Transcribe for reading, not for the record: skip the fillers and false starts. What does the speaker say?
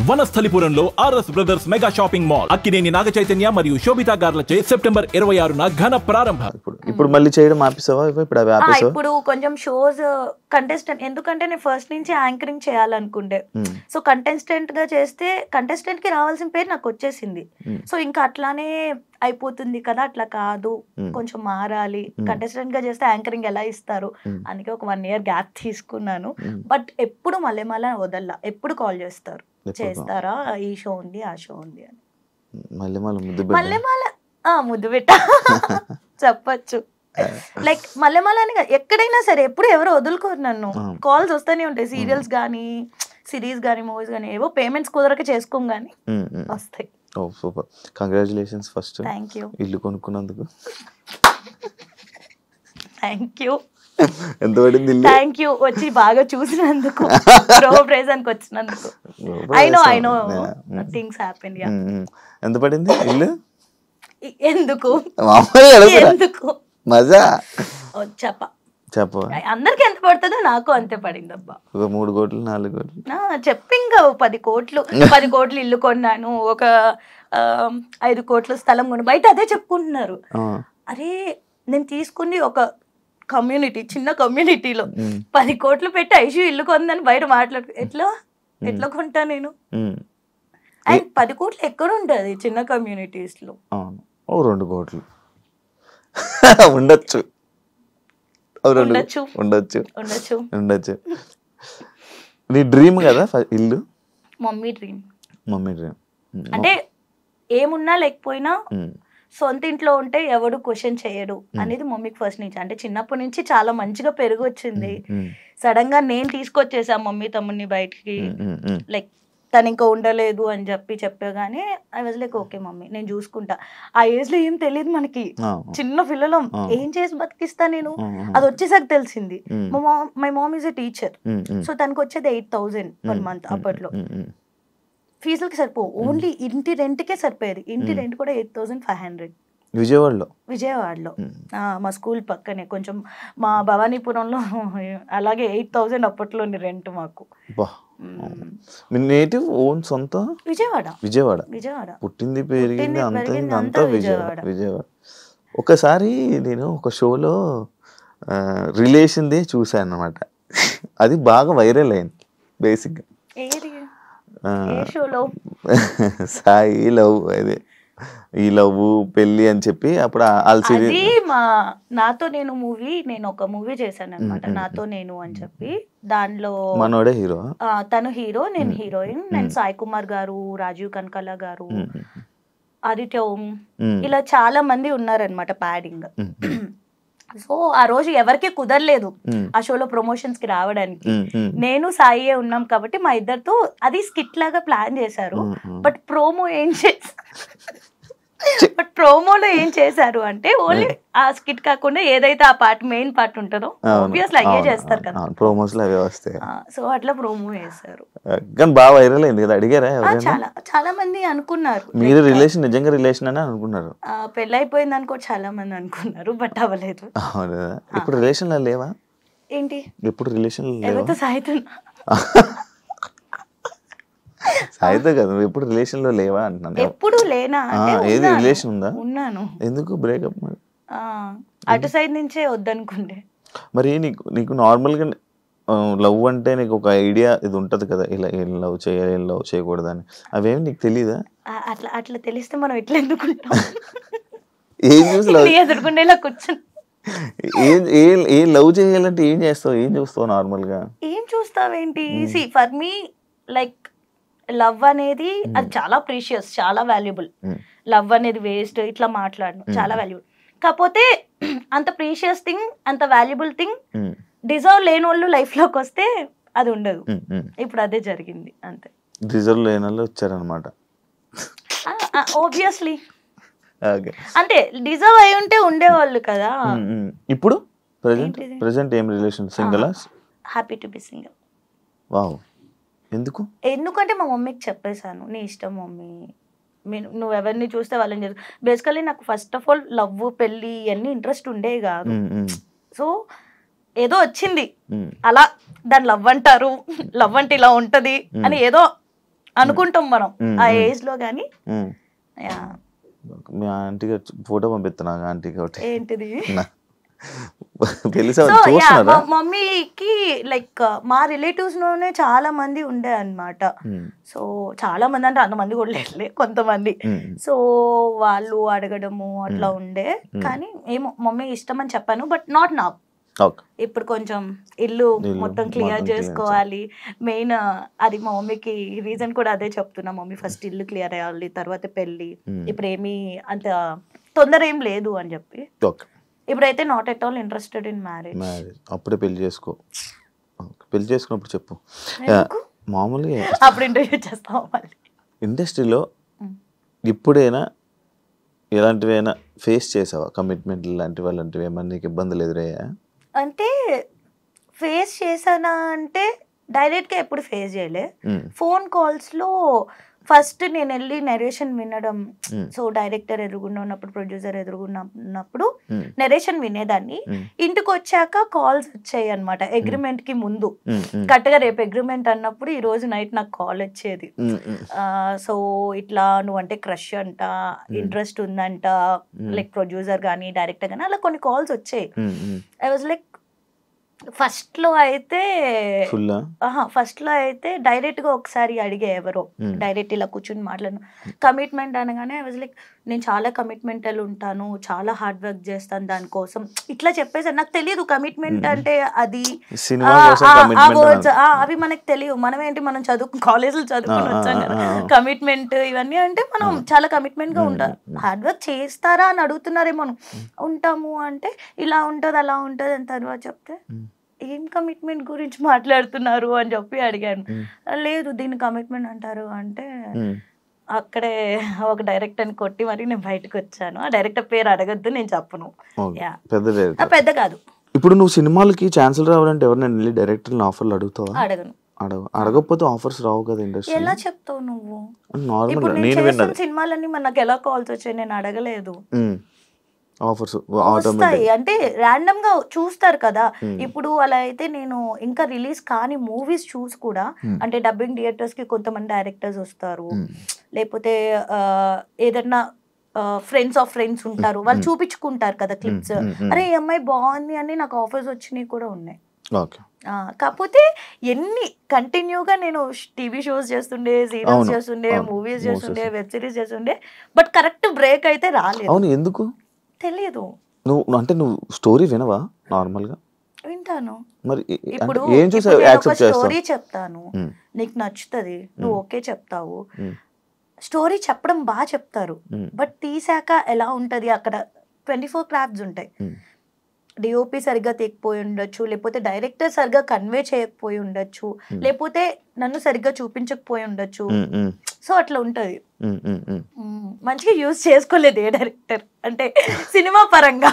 వనస్థలిపురంలో RS brothers mega shopping mall Akkineni Naga Chaitanya మరియు Sobhita గార్లచే September 26న ఘన ప్రారంభం. ఇప్పుడు మళ్ళీ చేయడం ఆపేసావా? ఇప్పుడు అవి ఆపేసావా? ఇప్పుడు కొంచెం షోస్ కంటెస్టెంట్, ఎందుకంటే నేను ఫస్ట్ నుంచి యాంకరింగ్ చేయాలనుకుంటే, సో కంటెస్టెంట్ గా చేస్తే కంటెస్టెంట్ కి రావాల్సిన పేరు నాకు వచ్చేసింది. సో ఇంకా అట్లానే అయిపోతుంది కదా, అట్లా కాదు, కొంచెం మారాలి. కంటెస్టెంట్ గా చేస్తే యాంకరింగ్ ఎలా ఇస్తారు, అందుకే ఒక 1 year గ్యాప్ తీసుకున్నాను. బట్ ఎప్పుడు మళ్ళీ వదల్లా, ఎప్పుడు కాల్ చేస్తారు, చేస్తారా ఈ షో ఉంది ఆ షో ఉంది అని. మళ్ళీ ముద్దు పెట్ట చెప్పచ్చు. లైక్ మల్లెమాలని ఎక్కడైనా సరే ఎప్పుడు ఎవరు వదులుకోరు నన్ను. కాల్స్ వస్తూనే ఉంటాయి, సీరియల్స్ గానీ సిరీస్ గానీ మూవీస్ గానీ, ఏవో పేమెంట్స్ కుదరక చేసుకోం గానీ వస్తాయి. Oh super, congratulations first. Thank you. ఇల్లు కొనుక్కున్నందుకు థ్యాంక్ యూ. ఎంత పడింది? థ్యాంక్ యూ, వచ్చి బాగా చూసినందుకు, ప్రో ప్రెజెంట్ వచ్చినందుకు. I know things happen. ఎంత పడింది ఇల్లు? ఎందుకు మజా చెప్ప అందరికి ఎంత పడుతుందో నాకు అంతే పడింది అబ్బా. 3 కోట్లు 4 కోట్లు చెప్పి ఇంకా 10 కోట్లు 10 కోట్లు ఇల్లు కొన్నాను, ఒక 5 కోట్ల స్థలం కొను. బయట అదే చెప్పుకుంటున్నారు. అరే నేను తీసుకుని ఒక కమ్యూనిటీ, చిన్న కమ్యూనిటీలో 10 కోట్లు పెట్టి ఐషు ఇల్లు కొందని బయట మాట్లాడు, ఎట్లా కొంటా నేను? అండ్ 10 కోట్లు ఎక్కడ ఉంటుంది చిన్న కమ్యూనిటీస్ లో? 2 కోట్లు ఉండొచ్చు. నీ డ్రీమ్ కదా ఇల్లు? Mummy dream. అంటే ఏమున్నా లేకపోయినా సొంత ఇంట్లో ఉంటే ఎవడు క్వశ్చన్ చేయడు అనేది మమ్మీకి ఫస్ట్ నుంచి. అంటే చిన్నప్పటి నుంచి చాలా మంచిగా పెరుగు వచ్చింది. సడన్ గా నేను తీసుకొచ్చేసా మమ్మీ తమ్ముడిని బయటికి. లైక్ తను ఇంకా ఉండలేదు అని చెప్పగానే I was like okay mummy నేను చూసుకుంటా. ఆ ఏజ్ లో ఏం తెలియదు మనకి, చిన్న పిల్లలం, ఏం చేసి బతికిస్తా నేను. అది వచ్చేసాక తెలిసింది. My mom is a teacher, so తనకు వచ్చేది 8,000 per month. అప్పట్లో ఫీజులకి సరిపో, ఓన్లీ ఇంటి రెంట్కే సరిపోయేది. ఇంటి రెంట్ కూడా 8,500 విజయవాడలో. మా స్కూల్ పక్కనే, కొంచెం మా భవానీపురంలో అలాగే 8,000 అప్పట్లోని రెంట్ మాకు. నేటివ్ ఓన్ సొంత విజయవాడ, పుట్టింది పెరిగింది అంతా విజయవాడ. ఒకసారి నేను ఒక షోలో రిలేషన్దే చూసాను అన్నమాట. అది బాగా వైరల్ అయింది. బేసిక్గా సాయి లవ్, అదే ఈ లవ్ పెళ్లి అని చెప్పి అప్పుడు నాతో నేను మూవీ, నేను ఒక మూవీ చేశాను అనమాట, నాతో నేను అని చెప్పి. దానిలో మనోడే హీరో, తను హీరో, నేను హీరోయిన్. నేను సాయి కుమార్ గారు, రాజీవ్ కనకాల గారు, ఆదిత్య ఓం, ఇలా చాలా మంది ఉన్నారనమాట ప్యాడింగ్. సో ఆ రోజు ఎవరికి కుదరలేదు ఆ షోలో ప్రమోషన్స్ కి రావడానికి. నేను సాయి ఉన్నాం కాబట్టి మా ఇద్దరితో అది స్కిట్ లాగా ప్లాన్ చేశారు. బట్ ప్రోమోలో ఏం చేశారు అంటే ఓన్లీ ఆ స్కిట్ కాకుండా ఏదైతే ఆ పార్ట్, మెయిన్ పార్ట్ ఉంటుందో ఆబ్వియస్లీ అయ్యే చేస్తారు కదా, ప్రోమోస్ లో అవే వస్తాయి. సో అట్లా ప్రోమో చేశారు. బాగా వైరల్ అయింది కదా. అడిగారా? చాలా మంది అనుకున్నారు మీరు రిలేషన్ నిజంగా రిలేషన్ అని అనుకున్నారు. పెళ్లి అయిపోయింది అనుకో చాలా మంది అనుకున్నారు, బట్ అవ్వలేదు. ఇప్పుడు రిలేషన్ లో లేవా? ఏంటి ఎప్పుడు రిలేషన్ ఎవరితో సాయితున్నా? సాయితో కదా, ఎప్పుడు రిలేషన్ లో లేవా అంటున్నాను. ఎప్పుడు లేనా? ఏది రిలేషన్ ఉందా? ఉన్నాను. ఎందుకు బ్రేకప్? మరి అటు సైడ్ నుంచే వద్దనుకుంటే. మరి నీకు నార్మల్ గా లవ్ అంటే నీకు ఒక ఐడియా ఇది ఉంటది కదా, ఇలా ఏం లవ్ చేయాలి ఏం లవ్ చేయకూడదని, అవేమి నీకు తెలీదా? అట్లా తెలిస్తే మనం ఎట్లా ఎందుకుంటాం? ఏం చూసి ఎదుర్కొండేలా కూర్చొని ఏం లవ్ చేయాలంటే ఏం చేస్తావు, ఏం చూస్తావు నార్మల్ గా? ఏం చూస్తావేంటి? ఫర్ మీ లైక్ లవ్ అనేది అది చాలా ప్రీషియస్, చాలా వాల్యుబుల్. లవ్ అనేది వేస్ట్ ఇట్లా మాట్లాడను, చాలా వాల్యుబుల్. కాకపోతే అంత ప్రీషియస్ థింగ్, అంత వాల్యుబుల్ థింగ్ డిజర్వ్ లేని వాళ్ళు లైఫ్ లోకి వస్తే అది ఉండదు. ఇప్పుడు అదే జరిగింది అంతే. డిజర్వ్ లేని వాళ్ళు వచ్చారనమాట. ఆబ్వియస్లీ అంటే డిజర్వ్ అయి ఉంటే ఉండేవాళ్ళు కదా. ఇప్పుడు ప్రెజెంట్ ఏం relation? Single? Happy to be single. Wow. ఎందుకంటే మా మమ్మీకి చెప్పేశాను, నీ ఇష్టం మమ్మీ, నువ్వు ఎవరిని చూస్తే వాళ్ళని చేసు. బేసికలీ నాకు ఫస్ట్ ఆఫ్ ఆల్ లవ్, పెళ్లి ఇవన్నీ ఇంట్రెస్ట్ ఉండే కాదు. సో ఏదో వచ్చింది అలా, దాన్ని లవ్ అంటారు, లవ్ అంటే ఇలా ఉంటది అని ఏదో అనుకుంటాం మనం ఆ ఏజ్ లో గానీ. మీ ఆంటీగా ఫోటో పంపిస్తున్నా ఆంటీకి ఒకటి. ఏంటిది? పెళ్లి సో చూస్తున్నారా? మమ్మీకి లైక్ మా రిలేటివ్స్ లోనే చాలా మంది ఉండే అన్నమాట. సో చాలా మంది అంటే అంతమంది కూడా లేదులే, కొంతమంది. సో వాళ్ళు అడగడము అట్లా ఉండే. కానీ ఏమో మమ్మీ ఇష్టం అని చెప్పాను, బట్ నాట్ నా. ఇప్పుడు కొంచెం ఇల్లు మొత్తం క్లియర్ చేసుకోవాలి మెయిన్. అది మా మమ్మీకి రీజన్ కూడా అదే చెప్తున్నా, మమ్మీ ఫస్ట్ ఇల్లు క్లియర్ అయ్యాలి, తర్వాత పెళ్లి. ఇప్పుడు ఏమీ అంత తొందర ఏం లేదు అని చెప్పి. ఇప్పుడైతే not at all interested in marriage. అప్పుడే పెళ్లి చేసుకో. పెళ్లి చేసుకున్నప్పుడు చెప్పు. మామూలుగా అప్పుడు ఇంటర్వ్యూ చేస్తాం మళ్ళీ. ఇండస్ట్రీలో ఇప్పుడైనా ఎలాంటివైనా ఫేస్ చేసావా? కమిట్మెంట్ లాంటివి అలాంటివి ఏమన్నా నీకు ఇబ్బందులు ఎదురయ్యా? అంటే ఫేస్ చేశానా అంటే డైరెక్ట్గా ఎప్పుడు ఫేస్ చేయలే. ఫోన్ కాల్స్లో ఫస్ట్ నేను వెళ్ళి నెరేషన్ వినడం. సో డైరెక్టర్ ఎదురుగుండా ఉన్నప్పుడు, ప్రొడ్యూసర్ ఎదురుగున్నప్పుడు నెరేషన్ వినేదాన్ని. ఇంటికి వచ్చాక కాల్స్ వచ్చాయి అనమాట. అగ్రిమెంట్ కి ముందు కరెక్ట్గా రేపు అగ్రిమెంట్ అన్నప్పుడు ఈ రోజు నైట్ నాకు కాల్ వచ్చేది. సో ఇట్లా నువ్వంటే క్రష్ అంట, ఇంట్రెస్ట్ ఉందంట, లైక్ ప్రొడ్యూసర్ కానీ డైరెక్టర్ కానీ అలా కొన్ని కాల్స్ వచ్చాయి. ఐ వాజ్ లైక్ ఫస్ట్ లో అయితే డైరెక్ట్ గా ఒకసారి అడిగే ఎవరో డైరెక్ట్ ఇలా కూర్చుని మాట్లాడను. కమిట్మెంట్ అనగానే ఐ వాజ్ లైక్ నేను చాలా కమిట్మెంటల్ ఉంటాను, చాలా హార్డ్ వర్క్ చేస్తాను దానికోసం ఇట్లా చెప్పేసి. నాకు తెలియదు కమిట్మెంట్ అంటే అది ఆ వర్డ్స్ అవి మనకు తెలియదు. మనం ఏంటి, మనం కాలేజీలో చదువుకుని వచ్చాం కదా. కమిట్మెంట్ ఇవన్నీ అంటే మనం చాలా కమిట్మెంట్ గా ఉంటాం. హార్డ్ వర్క్ చేస్తారా అని అడుగుతున్నారేమో. ఉంటాము అంటే ఇలా ఉంటది అలా ఉంటది అని తర్వాత చెప్తే ఏం కమిట్మెంట్ గురించి మాట్లాడుతున్నారు అని చెప్పి అడిగాను. లేదు దీన్ని కమిట్మెంట్ అంటారు అంటే అక్కడే ఒక డైరెక్టర్ని కొట్టి మరి నేను బయటకు వచ్చాను. ఆ డైరెక్టర్ పేరు అడగద్దు, నేను చెప్పను. పెద్ద కాదు. ఇప్పుడు నువ్వు సినిమాలకి ఛాన్సులు రావాలంటే ఎవరైనా వెళ్ళి డైరెక్టర్ని ఆఫర్లు అడుగుతావా? అడగను. అడగకపోతే ఆఫర్స్ రావు కదా ఇండస్ట్రీ. ఎలా చెప్తావు నువ్వు? సినిమాలన్నీ మనకు ఎలా కాల్స్ వచ్చాయి? నేను అడగలేదు. ఆఫర్స్ వస్తాయి అంటే ర్యాండమ్ గా చూస్తారు కదా. ఇప్పుడు అలా అయితే నేను ఇంకా రిలీజ్ కాని మూవీస్ చూసి కూడా, అంటే డబ్బింగ్ థియేటర్స్ కి కొంతమంది డైరెక్టర్స్ వస్తారు, లేకపోతే ఏదన్నా ఫ్రెండ్స్ ఆఫ్ ఫ్రెండ్స్ ఉంటారు, వాళ్ళు చూపించుకుంటారు కదా క్లిప్స్. అరే ఈ అమ్మాయి బాగుంది అని నాకు ఆఫర్స్ వచ్చినాయి కూడా ఉన్నాయి. కాకపోతే ఎన్ని కంటిన్యూగా నేను టీవీ షోస్ చేస్తుండే, సీరియల్స్ చేస్తుండే, మూవీస్ చేస్తుండే, వెబ్ సిరీస్ చేస్తుండే, బట్ కరెక్ట్ బ్రేక్ అయితే రాలేదు. ఎందుకు తెలియదు. నువ్వు స్టోరీ వినవా? నార్మల్ గా వింటాను. మరి ఇప్పుడు స్టోరీ చెప్తాను, నీకు నచ్చుతుంది, నువ్వు ఓకే చెప్తావు. స్టోరీ చెప్పడం బాగా చెప్తారు, బట్ తీసాక ఎలా ఉంటది అక్కడ 24 క్రాఫ్ట్స్ ఉంటాయి. డిఓపి సరిగ్గా తీయకపోయి ఉండొచ్చు, లేకపోతే డైరెక్టర్ సరిగ్గా కన్వే చేయకపోయి ఉండొచ్చు, లేకపోతే నన్ను సరిగ్గా చూపించకపోయి ఉండొచ్చు. సో అట్లా ఉంటది. మంచిగా యూజ్ చేసుకోలేదు ఏ డైరెక్టర్ అంటే సినిమా పరంగా.